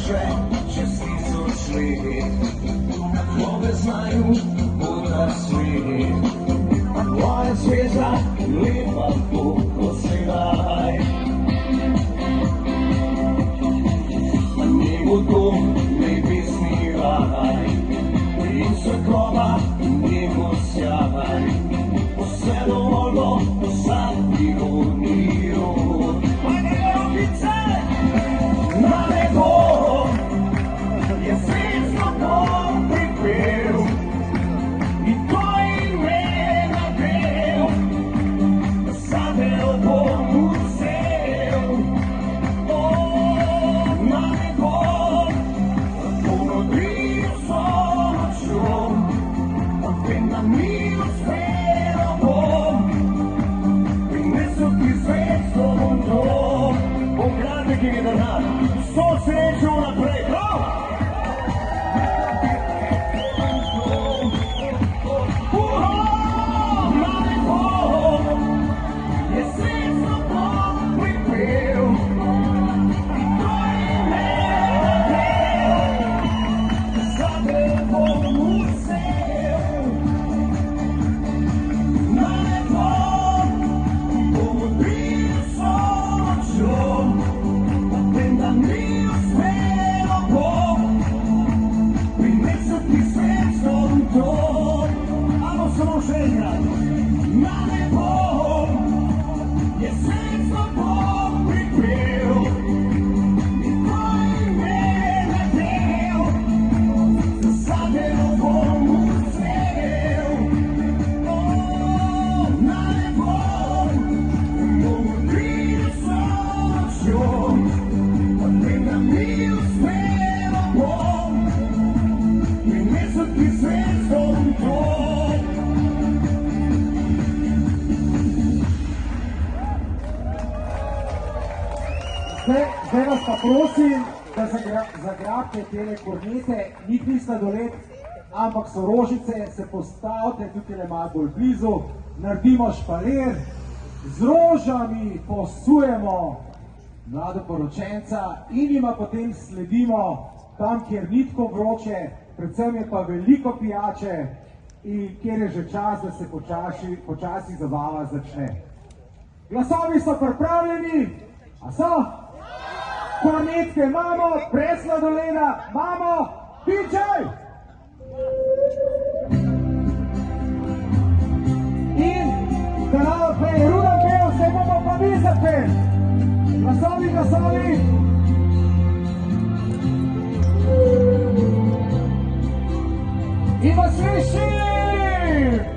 še čez 1000 let, tvoje znaju bodo svet. Tvoja sveža, lepa kot sedaj. Ni bo to nebesni raj in svetloba njegov sjaj. Vse dovoljno, vsak ironijo. Ajde, rokice, na nebo je svetlo to pripel in to ime napev. Zate bom vzel, na nebo ponudil so nočjo, vem, da mi uspelo bom, prinesel ti svetlo bom to. Pogledajte, ki je denar, vso srečo naprej, prav! Zdaj vas pa prosim, da zagrabite tele kornete, njih nista dolet, ampak so rožice, se postavite tukaj malo bolj blizu, naredimo špalir, z rožami posujemo mladoporočenca in jima potem sledimo tam, kjer ni tako vroče, predvsem je pa veliko pijače in kjer je že čas, da se počasi zabava začne. Glasovi so pripravljeni, a so? Kornetke imamo, brez sladoleda imamo, pičaj! In da nam pej Rudan pel, se bomo pa mi zapel. Glasovi, glasovi! In vas sliši!